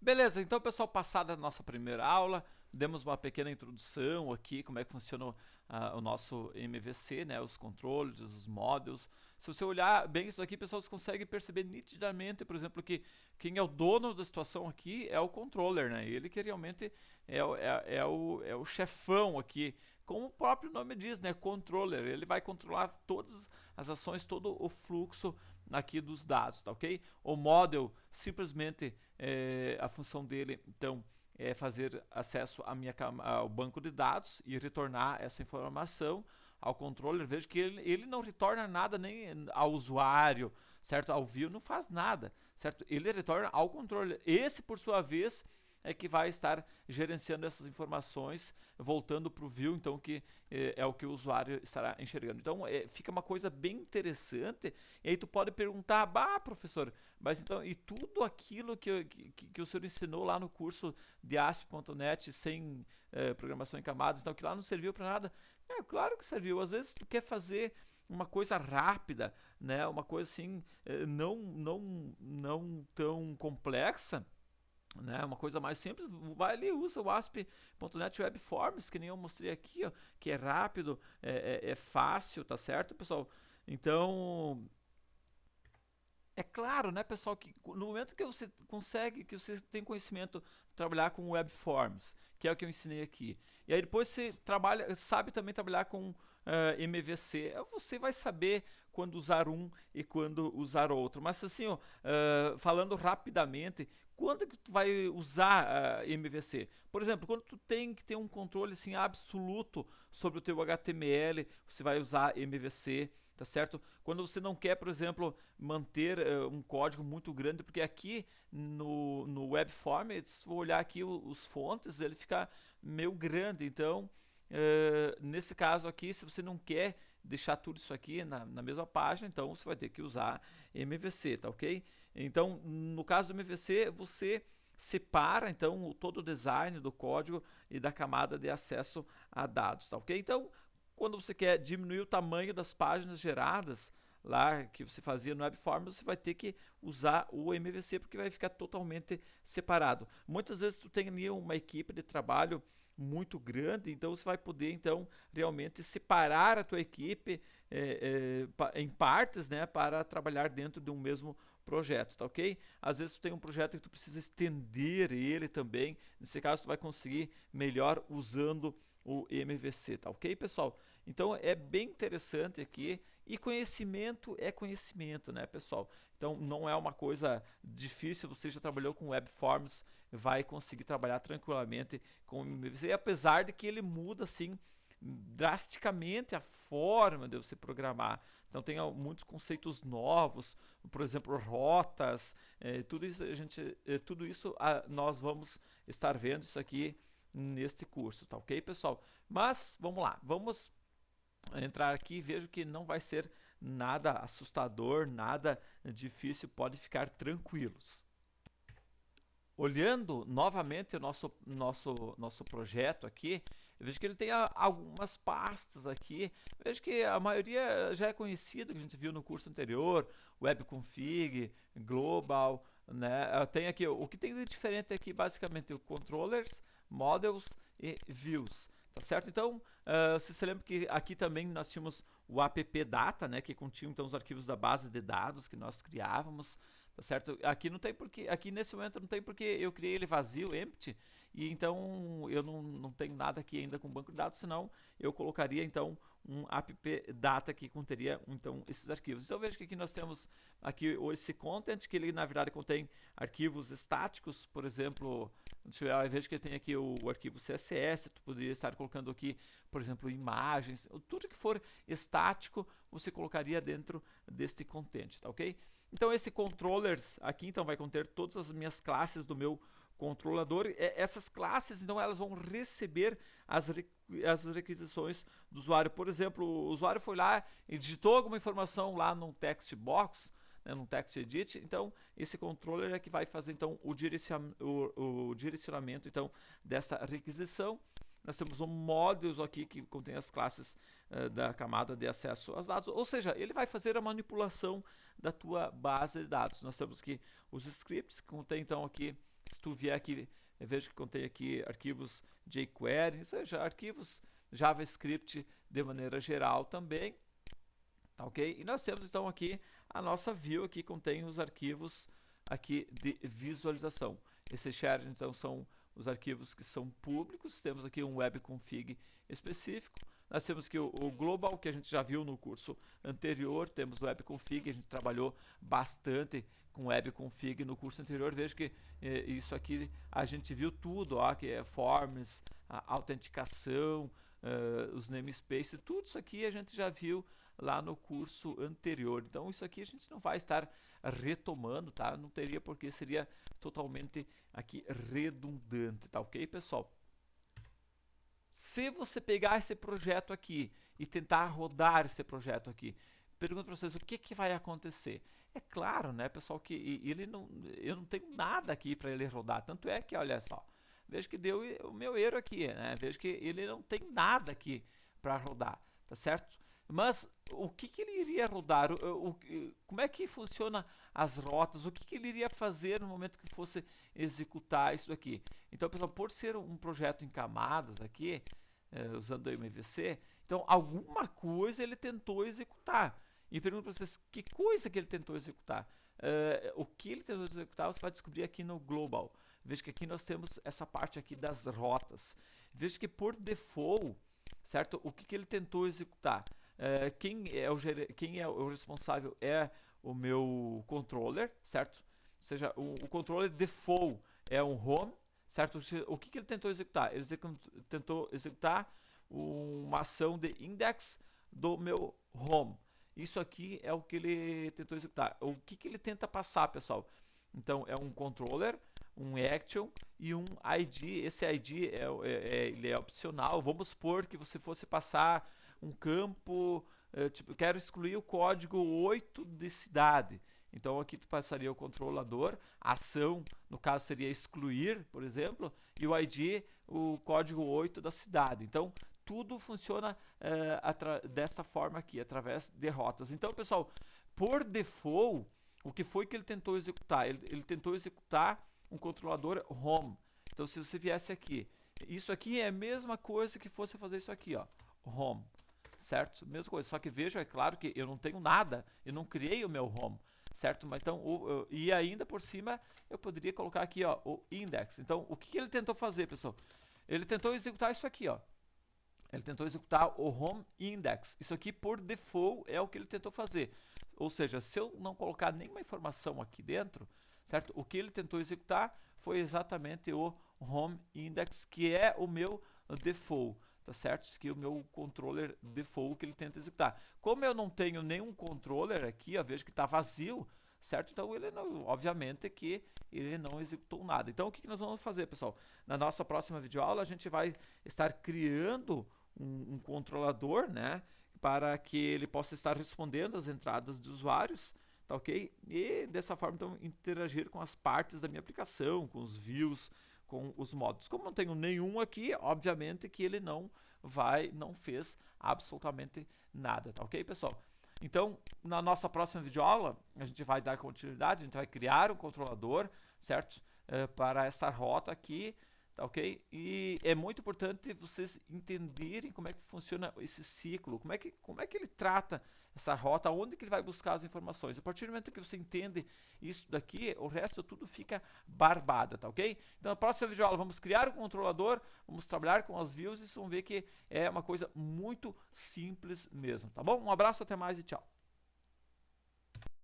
Beleza, então pessoal, passada a nossa primeira aula, demos uma pequena introdução aqui, como é que funciona o nosso MVC, né, os controles, os modules. Se você olhar bem isso aqui, pessoal, você consegue perceber nitidamente, por exemplo, que quem é o dono da situação aqui é o controller, né, ele que realmente é o chefão aqui, como o próprio nome diz, né, controller, ele vai controlar todas as ações, todo o fluxo aqui dos dados, tá ok? O model simplesmente a função dele então é fazer acesso ao banco de dados e retornar essa informação ao controller. Veja que ele não retorna nada nem ao usuário, certo? Ao view não faz nada, certo? Ele retorna ao controller. Esse, por sua vez, é que vai estar gerenciando essas informações, voltando para o view, então que é o que o usuário estará enxergando. Então fica uma coisa bem interessante, e aí tu pode perguntar, bah, professor, mas então, e tudo aquilo que o senhor ensinou lá no curso de ASP.NET sem programação em camadas, então que lá não serviu para nada? É, claro que serviu, às vezes tu quer fazer uma coisa rápida, né, uma coisa assim, não tão complexa, né, uma coisa mais simples, vai ali, usa o ASP.NET Web Forms, que nem eu mostrei aqui, ó, que é rápido, é fácil, tá certo, pessoal? Então, é claro, né, pessoal, que no momento que você consegue, que você tem conhecimento de trabalhar com Web Forms, que é o que eu ensinei aqui, e aí depois você trabalha, sabe também trabalhar com MVC, você vai saber quando usar um e quando usar outro. Mas assim, ó, falando rapidamente, quando que tu vai usar MVC? Por exemplo, quando tu tem que ter um controle assim absoluto sobre o teu HTML, você vai usar MVC, tá certo? Quando você não quer, por exemplo, manter um código muito grande, porque aqui no Web Forms, se for olhar aqui os fontes, ele fica meio grande, então nesse caso aqui, se você não quer deixar tudo isso aqui na mesma página, então você vai ter que usar MVC, tá ok? Então, no caso do MVC, você separa então todo o design do código e da camada de acesso a dados, tá ok? Então, quando você quer diminuir o tamanho das páginas geradas lá que você fazia no Webforms, você vai ter que usar o MVC porque vai ficar totalmente separado. Muitas vezes tu tem ali uma equipe de trabalho muito grande, então você vai poder então realmente separar a tua equipe em partes, né, para trabalhar dentro de um mesmo projeto, tá ok? Às vezes tu tem um projeto que tu precisa estender ele também, nesse caso tu vai conseguir melhor usando o MVC, tá ok, pessoal? Então é bem interessante aqui, e conhecimento é conhecimento, né, pessoal? Então não é uma coisa difícil, você já trabalhou com Web Forms, vai conseguir trabalhar tranquilamente com o MVC, apesar de que ele muda assim drasticamente a forma de você programar. Então tem muitos conceitos novos, por exemplo, rotas, tudo isso tudo isso nós vamos estar vendo isso aqui neste curso, tá ok, pessoal? Mas vamos lá, vamos entrar aqui e vejo que não vai ser nada assustador, nada difícil, pode ficar tranquilos. Olhando novamente o nosso projeto aqui, eu vejo que ele tem algumas pastas aqui. Eu vejo que a maioria já é conhecida, que a gente viu no curso anterior, webconfig, global, né? Tem aqui, o que tem de diferente aqui basicamente o controllers, models e views. Tá certo? Então, você se lembra que aqui também nós tínhamos o app data, né, que continha então os arquivos da base de dados que nós criávamos, tá certo? Aqui não tem porque, aqui nesse momento não tem porque eu criei ele vazio, empty, e então eu não tenho nada aqui ainda com banco de dados, senão eu colocaria então um app data que conteria então esses arquivos. Então veja que aqui nós temos aqui esse content, que ele na verdade contém arquivos estáticos, por exemplo, veja que tem aqui o arquivo CSS, tu poderia estar colocando aqui, por exemplo, imagens, tudo que for estático você colocaria dentro deste content, tá ok? Então esse controllers aqui então vai conter todas as minhas classes do meu controlador. Essas classes então elas vão receber as requisições do usuário. Por exemplo, o usuário foi lá e digitou alguma informação lá no text box, né, no text edit, então esse controller é que vai fazer então o direcionamento então dessa requisição. Nós temos um modules aqui que contém as classes da camada de acesso aos dados, ou seja, ele vai fazer a manipulação da tua base de dados. Nós temos aqui os scripts, que contém então aqui Se tu vier aqui, veja que contém aqui arquivos jQuery, ou seja, arquivos JavaScript de maneira geral também, tá ok? E nós temos então aqui a nossa view, aqui contém os arquivos aqui de visualização. Esses shared então são os arquivos que são públicos, temos aqui um webconfig específico, nós temos aqui o global, que a gente já viu no curso anterior, temos o webconfig, a gente trabalhou bastante com webconfig no curso anterior, veja que isso aqui a gente viu tudo, ó, que é forms, a autenticação, os namespaces, tudo isso aqui a gente já viu lá no curso anterior. Então isso aqui a gente não vai estar retomando, tá? Não teria porque seria totalmente aqui redundante, tá ok, pessoal? Se você pegar esse projeto aqui e tentar rodar esse projeto aqui, pergunto para vocês o que vai acontecer. É claro, né, pessoal, que eu não tenho nada aqui para ele rodar. Tanto é que, olha só, veja que deu o meu erro aqui, né? Veja que ele não tem nada aqui para rodar, tá certo? Mas o que ele iria rodar? Como é que funciona as rotas? O que ele iria fazer no momento que fosse executar isso aqui? Então, pessoal, por ser um projeto em camadas aqui, usando o MVC, então alguma coisa ele tentou executar. E pergunto para vocês, que coisa que ele tentou executar? O que ele tentou executar você vai descobrir aqui no Global. Veja que aqui nós temos essa parte aqui das rotas. Veja que por default, certo? O que ele tentou executar? Quem é o responsável é o meu controller, certo? Ou seja, o controller default é um home, certo? O que ele tentou executar? Ele tentou executar uma ação de index do meu home. Isso aqui é o que ele tentou executar. O que ele tenta passar, pessoal? Então, é um controller, um action e um ID. Esse ID ele é opcional. Vamos supor que você fosse passar um campo, tipo, quero excluir o código 8 de cidade. Então aqui tu passaria o controlador, a ação, no caso seria excluir, por exemplo, e o ID, o código 8 da cidade. Então tudo funciona dessa forma aqui, através de rotas. Então, pessoal, por default, o que foi que ele tentou executar? Ele tentou executar um controlador home. Então se você viesse aqui, isso aqui é a mesma coisa que fosse fazer isso aqui, ó, home. Certo? Mesma coisa, só que veja, é claro que eu não tenho nada, eu não criei o meu home, certo? Mas então, e ainda por cima, eu poderia colocar aqui, ó, o index. Então, o que ele tentou fazer, pessoal? Ele tentou executar isso aqui, ó. Ele tentou executar o home index. Isso aqui, por default, é o que ele tentou fazer. Ou seja, se eu não colocar nenhuma informação aqui dentro, certo? O que ele tentou executar foi exatamente o home index, que é o meu default. Tá certo? Isso aqui é o meu controller default que ele tenta executar. Como eu não tenho nenhum controller aqui, ó, vejo que está vazio, certo? Então ele não, obviamente que ele não executou nada. Então o que nós vamos fazer, pessoal? Na nossa próxima videoaula a gente vai estar criando um controlador, né, para que ele possa estar respondendo às entradas de usuários, tá ok? E dessa forma então interagir com as partes da minha aplicação, com os views, com os modos. Como não tenho nenhum aqui, obviamente que ele não fez absolutamente nada, tá ok, pessoal? Então, na nossa próxima videoaula, a gente vai dar continuidade, a gente vai criar um controlador, certo? Para essa rota aqui, tá ok? E é muito importante vocês entenderem como é que funciona esse ciclo, como é que ele trata essa rota, onde que ele vai buscar as informações. A partir do momento que você entende isso daqui, o resto tudo fica barbada, tá ok? Então na próxima videoaula vamos criar um controlador, vamos trabalhar com as views e vocês vão ver que é uma coisa muito simples mesmo, tá bom? Um abraço, até mais e tchau!